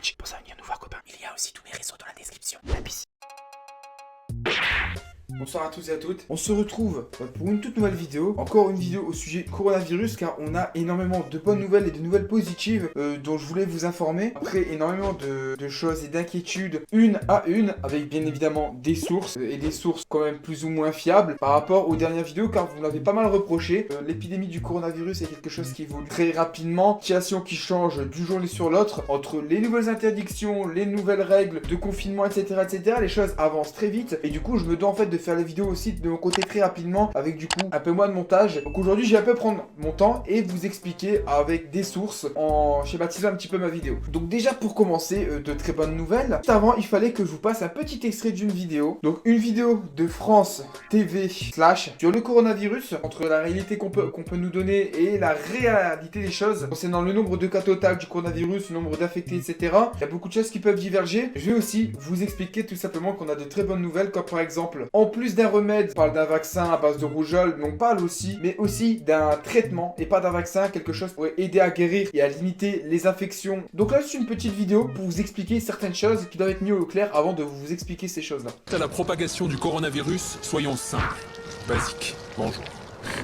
Twitch. Pour ça, venir nous voir, copains. Il y a aussi tous mes réseaux dans la description. La peace. Bonsoir à tous et à toutes, on se retrouve pour une toute nouvelle vidéo, encore une vidéo au sujet coronavirus car on a énormément de bonnes nouvelles et de nouvelles positives dont je voulais vous informer. Après énormément de choses et d'inquiétudes une à une avec bien évidemment des sources et des sources quand même plus ou moins fiables par rapport aux dernières vidéos car vous l'avez pas mal reproché. L'épidémie du coronavirus est quelque chose qui évolue très rapidement, situation qui change d'une journée sur l'autre entre les nouvelles interdictions, les nouvelles règles de confinement etc. Les choses avancent très vite et du coup je me dois en fait de faire les vidéos aussi de mon côté très rapidement avec du coup un peu moins de montage. Donc aujourd'hui j'ai un peu prendre mon temps et vous expliquer avec des sources en schématisant un petit peu ma vidéo. Donc déjà pour commencer de très bonnes nouvelles. Juste avant il fallait que je vous passe un petit extrait d'une vidéo. Donc une vidéo de France TV slash sur le coronavirus entre la réalité qu'on peut nous donner et la réalité des choses concernant le nombre de cas total du coronavirus, le nombre d'infectés etc. Il y a beaucoup de choses qui peuvent diverger. Je vais aussi vous expliquer tout simplement qu'on a de très bonnes nouvelles comme par exemple en plus d'un remède, on parle d'un vaccin à base de rougeole, mais on parle aussi, mais aussi d'un traitement et pas d'un vaccin, quelque chose pour aider à guérir et à limiter les infections. Donc là, c'est une petête vidéo pour vous expliquer certaines choses qui doivent être mises au clair avant de vous expliquer ces choses-là. À la propagation du coronavirus, soyons simples, basiques. Bonjour.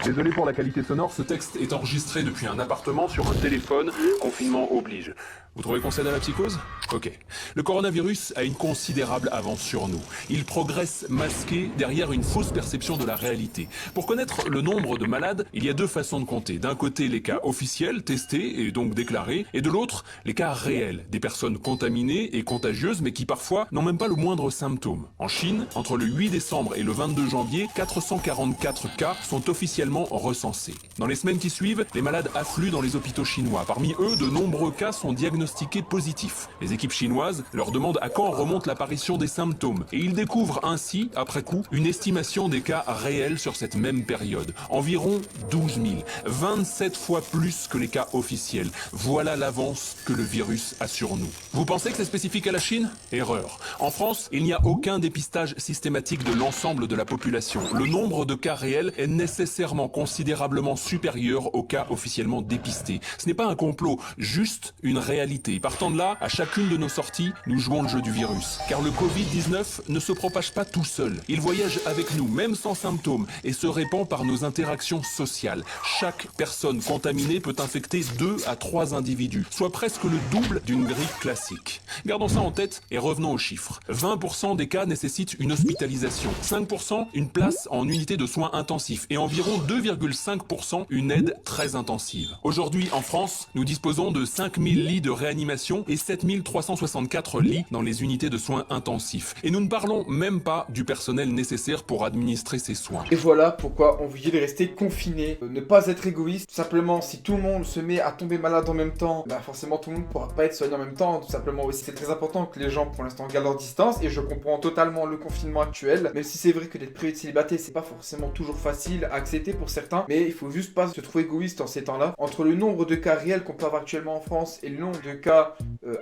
Désolé pour la qualité sonore, ce texte est enregistré depuis un appartement sur un téléphone, confinement oblige. Vous trouvez qu'on cède à la psychose? Ok. Le coronavirus a une considérable avance sur nous. Il progresse masqué derrière une fausse perception de la réalité. Pour connaître le nombre de malades, il y a deux façons de compter. D'un côté, les cas officiels, testés et donc déclarés, et de l'autre, les cas réels, des personnes contaminées et contagieuses, mais qui parfois n'ont même pas le moindre symptôme. En Chine, entre le 8 décembre et le 22 janvier, 444 cas sont officiellement recensés. Dans les semaines qui suivent, les malades affluent dans les hôpitaux chinois. Parmi eux, de nombreux cas sont diagnostiqués positifs. Les équipes chinoises leur demandent à quand remonte l'apparition des symptômes et ils découvrent ainsi, après coup, une estimation des cas réels sur cette même période. Environ 12 000, 27 fois plus que les cas officiels. Voilà l'avance que le virus a sur nous. Vous pensez que c'est spécifique à la Chine? Erreur. En France, il n'y a aucun dépistage systématique de l'ensemble de la population. Le nombre de cas réels est nécessairement considérablement supérieur aux cas officiellement dépistés. Ce n'est pas un complot, juste une réalité. Partant de là, à chacune de nos sorties, nous jouons le jeu du virus. Car le Covid-19 ne se propage pas tout seul. Il voyage avec nous, même sans symptômes, et se répand par nos interactions sociales. Chaque personne contaminée peut infecter 2 à 3 individus, soit presque le double d'une grippe classique. Gardons ça en tête et revenons aux chiffres. 20% des cas nécessitent une hospitalisation, 5% une place en unité de soins intensifs et environ 2,5% une aide très intensive. Aujourd'hui, en France, nous disposons de 5000 lits de réanimation et 7364 lits dans les unités de soins intensifs. Et nous ne parlons même pas du personnel nécessaire pour administrer ces soins. Et voilà pourquoi on veut de rester confiné, ne pas être égoïste. Tout simplement, si tout le monde se met à tomber malade en même temps, bah forcément tout le monde ne pourra pas être soigné en même temps. Tout simplement aussi, c'est très important que les gens pour l'instant gardent leur distance et je comprends totalement le confinement actuel. Même si c'est vrai que d'être privé de célibataire, c'est pas forcément toujours facile à accepter pour certains, mais il faut juste pas se trouver égoïste en ces temps-là. Entre le nombre de cas réels qu'on peut avoir actuellement en France et le nombre de cas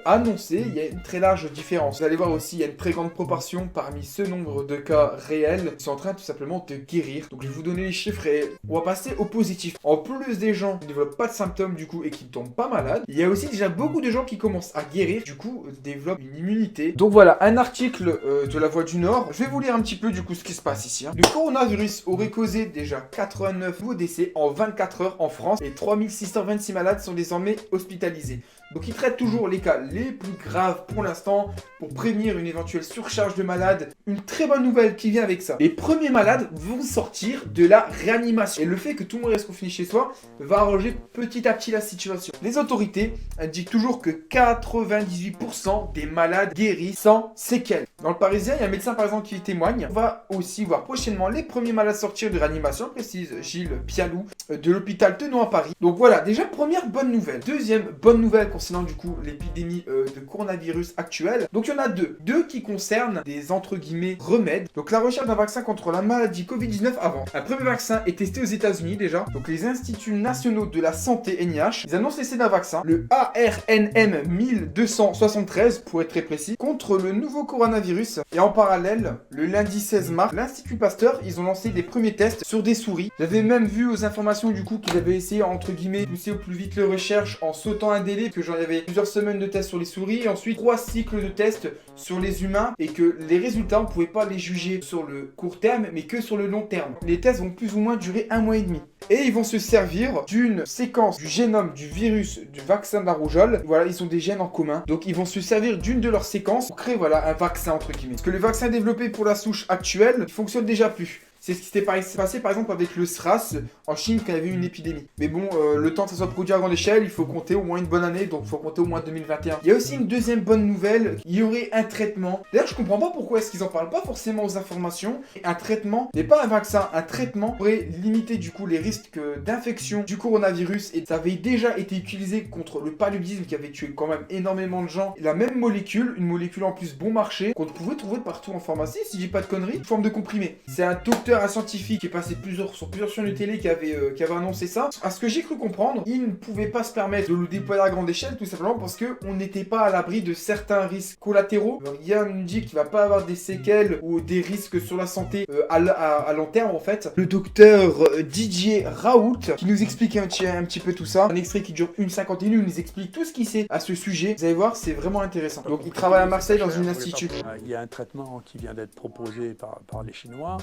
annoncés, il y a une très large différence. Vous allez voir aussi, il y a une très grande proportion parmi ce nombre de cas réels qui sont en train tout simplement de guérir. Donc je vais vous donner les chiffres et on va passer au positif. En plus des gens qui ne développent pas de symptômes du coup et qui ne tombent pas malades, il y a aussi déjà beaucoup de gens qui commencent à guérir, du coup développent une immunité. Donc voilà, un article de La Voix du Nord. Je vais vous lire un petit peu du coup ce qui se passe ici. Le coronavirus aurait causé déjà 89 nouveaux décès en 24 heures en France et 3626 malades sont désormais hospitalisés. Donc il traite toujours les cas les plus graves pour l'instant pour prévenir une éventuelle surcharge de malades. Une très bonne nouvelle qui vient avec ça. Les premiers malades vont sortir de la réanimation. Et le fait que tout le monde reste confiné chez soi va arranger petit à petit la situation. Les autorités indiquent toujours que 98% des malades guérissent sans séquelles. Dans le Parisien, il y a un médecin par exemple qui témoigne. On va aussi voir prochainement les premiers malades sortir de réanimation, précise Gilles Pialou de l'hôpital Tenon à Paris. Donc voilà, déjà première bonne nouvelle. Deuxième bonne nouvelle concernant du coup l'épidémie de coronavirus actuelle. Donc il y en a deux. Deux qui concernent des entre guillemets remèdes. Donc la recherche d'un vaccin contre la maladie Covid-19 avance. Un premier vaccin est testé aux États-Unis déjà. Donc les Instituts Nationaux de la Santé NIH, ils annoncent l'essai d'un vaccin, le ARNM 1273 pour être très précis, contre le nouveau coronavirus. Et en parallèle, le lundi 16 mars, l'Institut Pasteur, ils ont lancé des premiers tests sur des souris. J'avais même vu aux informations du coup qu'ils avaient essayé entre guillemets de pousser au plus vite les recherches en sautant un délai que genre il y avait plusieurs semaines de tests sur les souris, et ensuite 3 cycles de tests sur les humains, et que les résultats on pouvait pas les juger sur le court terme mais que sur le long terme. Les tests vont plus ou moins durer 1 mois et demi. Et ils vont se servir d'une séquence du génome du virus du vaccin de la rougeole. Voilà, ils ont des gènes en commun. Donc ils vont se servir d'une de leurs séquences pour créer voilà un vaccin entre guillemets. Parce que le vaccin développé pour la souche actuelle, il fonctionne déjà plus. C'est ce qui s'était passé par exemple avec le SRAS en Chine quand il y avait eu une épidémie. Mais bon, le temps que ça soit produit à grande échelle, il faut compter au moins une bonne année, donc il faut compter au moins 2021. Il y a aussi une deuxième bonne nouvelle, il y aurait un traitement. D'ailleurs, je comprends pas pourquoi est-ce qu'ils en parlent pas forcément aux informations. Un traitement n'est pas un vaccin, un traitement pourrait limiter du coup les risques d'infection du coronavirus. Et ça avait déjà été utilisé contre le paludisme qui avait tué quand même énormément de gens. La même molécule, une molécule en plus bon marché, qu'on pouvait trouver partout en pharmacie, si j'ai pas de conneries, une forme de comprimé. C'est un docteur, un scientifique qui est passé sur plusieurs chaînes de télé qui avait annoncé ça. À ce que j'ai cru comprendre, il ne pouvait pas se permettre de le déployer à grande échelle tout simplement parce qu'on n'était pas à l'abri de certains risques collatéraux. Yann nous dit qu'il va pas avoir des séquelles ou des risques sur la santé à long terme en fait. Le docteur Didier Raoult qui nous explique un petit peu tout ça. Un extrait qui dure une cinquantaine, il nous explique tout ce qu'il sait à ce sujet. Vous allez voir, c'est vraiment intéressant. Donc il travaille à Marseille dans une institut. Il y a un traitement qui vient d'être proposé par les Chinois,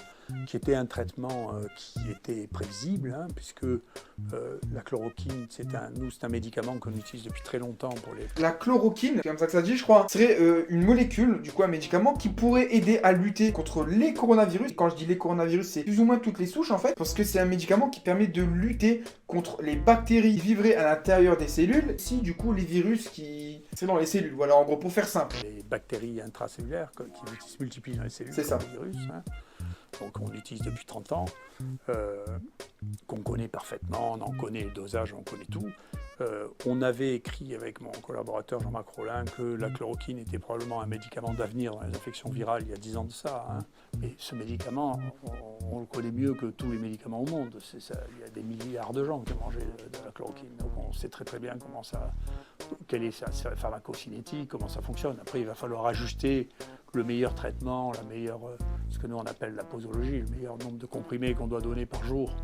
qui était un traitement qui était prévisible, hein, puisque la chloroquine, c'est un médicament qu'on utilise depuis très longtemps pour les... La chloroquine, c'est comme ça que ça se dit je crois, serait une molécule, du coup un médicament qui pourrait aider à lutter contre les coronavirus. Quand je dis les coronavirus, c'est plus ou moins toutes les souches en fait, parce que c'est un médicament qui permet de lutter contre les bactéries qui vivraient à l'intérieur des cellules, si du coup les virus qui... c'est dans les cellules, voilà en gros pour faire simple. Les bactéries intracellulaires qui se multiplient dans les cellules, c'est ça. Les virus, hein. Donc on l'utilise depuis 30 ans, qu'on connaît parfaitement, on en connaît le dosage, on connaît tout. On avait écrit avec mon collaborateur Jean-Marc Rollin que la chloroquine était probablement un médicament d'avenir dans les infections virales il y a 10 ans de ça. Hein. Mais ce médicament, on le connaît mieux que tous les médicaments au monde. Il y a des milliards de gens qui ont mangé de la chloroquine. Donc on sait très très bien quelle est sa pharmacocinétique, comment ça fonctionne. Après, il va falloir ajuster le meilleur traitement, ce que nous on appelle la posologie, le meilleur nombre de comprimés qu'on doit donner par jour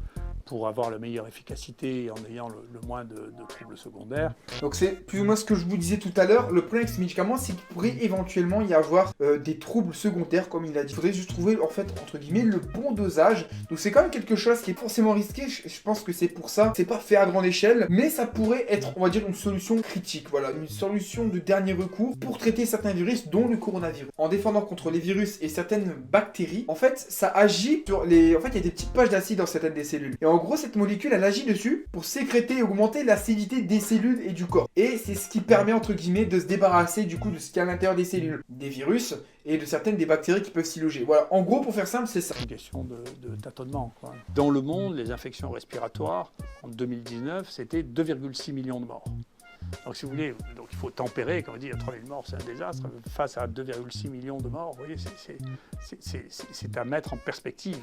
pour avoir la meilleure efficacité en ayant le moins de troubles secondaires. Donc c'est plus ou moins ce que je vous disais tout à l'heure. Le problème avec ce médicament, c'est qu'il pourrait éventuellement y avoir des troubles secondaires, comme il a dit. Il faudrait juste trouver, en fait, entre guillemets, le bon dosage. Donc c'est quand même quelque chose qui est forcément risqué. Je pense que c'est pour ça. C'est pas fait à grande échelle, mais ça pourrait être, on va dire, une solution critique. Voilà, une solution de dernier recours pour traiter certains virus, dont le coronavirus. En défendant contre les virus et certaines bactéries, en fait, ça agit sur les... En fait, il y a des petites poches d'acide dans certaines des cellules. Et en gros, cette molécule, elle agit dessus pour sécréter et augmenter l'acidité des cellules et du corps. Et c'est ce qui permet, entre guillemets, de se débarrasser du coup de ce qu'il y a à l'intérieur des cellules, des virus et de certaines des bactéries qui peuvent s'y loger. Voilà, en gros, pour faire simple, c'est ça. C'est une question de tâtonnement, quoi. Dans le monde, les infections respiratoires, en 2019, c'était 2,6 millions de morts. Donc si vous voulez, donc il faut tempérer, comme on dit, 3000 morts, c'est un désastre, face à 2,6 millions de morts, vous voyez, c'est à mettre en perspective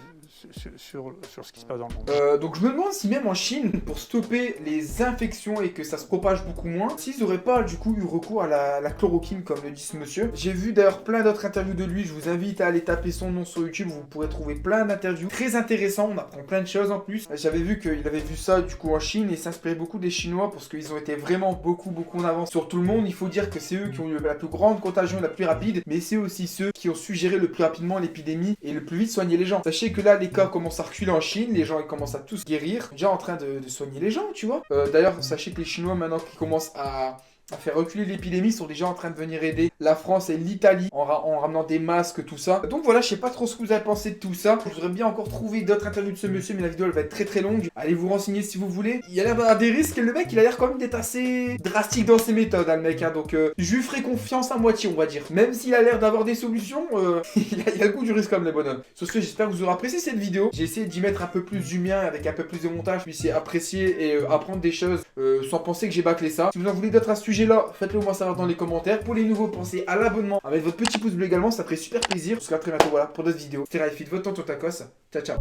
sur ce qui se passe dans le monde. Donc je me demande si même en Chine, pour stopper les infections et que ça se propage beaucoup moins, s'ils n'auraient pas du coup eu recours à la chloroquine, comme le dit ce monsieur. J'ai vu d'ailleurs plein d'autres interviews de lui, je vous invite à aller taper son nom sur YouTube, vous pourrez trouver plein d'interviews très intéressantes, on apprend plein de choses en plus. J'avais vu qu'il avait vu ça du coup en Chine et s'inspirait beaucoup des Chinois parce qu'ils ont été vraiment beaucoup en avance sur tout le monde. Il faut dire que c'est eux qui ont eu la plus grande contagion, la plus rapide, mais c'est aussi ceux qui ont su gérer le plus rapidement l'épidémie et le plus vite soigner les gens. Sachez que là, les cas commencent à reculer en Chine, les gens ils commencent à tous guérir, déjà en train de soigner les gens, tu vois. D'ailleurs, sachez que les Chinois, maintenant qui commencent à faire reculer l'épidémie, sont déjà en train de venir aider la France et l'Italie en ramenant des masques, tout ça. Donc voilà, je sais pas trop ce que vous avez pensé de tout ça. Je voudrais bien encore trouver d'autres interviews de ce monsieur, mais la vidéo elle va être très très longue. Allez vous renseigner si vous voulez. Il a l'air d'avoir des risques et le mec il a l'air quand même d'être assez drastique dans ses méthodes, hein, le mec. Hein. Donc je lui ferai confiance à moitié, on va dire. Même s'il a l'air d'avoir des solutions, il a le goût du risque comme les bonhommes. Sur ce, j'espère que vous aurez apprécié cette vidéo. J'ai essayé d'y mettre un peu plus du mien avec un peu plus de montage, puis c'est apprécier et apprendre des choses sans penser que j'ai bâclé ça. Si vous en voulez d'autres à ce sujet-là, faites-le moi savoir dans les commentaires. Pour les nouveaux, pensez à l'abonnement, à mettre votre petit pouce bleu également, ça ferait super plaisir. Jusqu'à très bientôt, voilà, pour d'autres vidéos. C'était Raifit, votre tonton tacos. Ciao, ciao.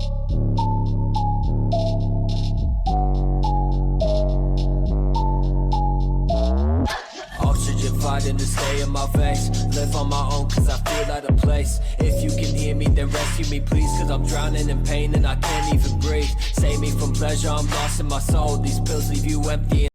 Oxygen fighting to stay in my veins. Live on my own cause I feel out of place. If you can hear me then rescue me please, cause I'm drowning in pain and I can't even breathe. Save me from pleasure, I'm lost in my soul. These pills leave you empty.